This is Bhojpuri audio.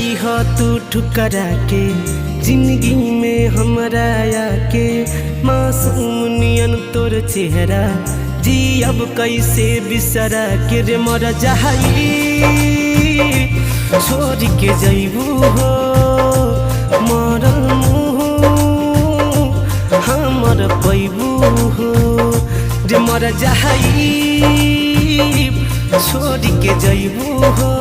जई हो तू ठुकरा के जिंदगी में हमरा आके मासूम नियन तोर चेहरा जी अब कैसे बिसरा के रे मर जाई छोड़ के जइबू हो मरल मुँह हमर पैबू हो रे मर जाई छोड़ के जइबू हो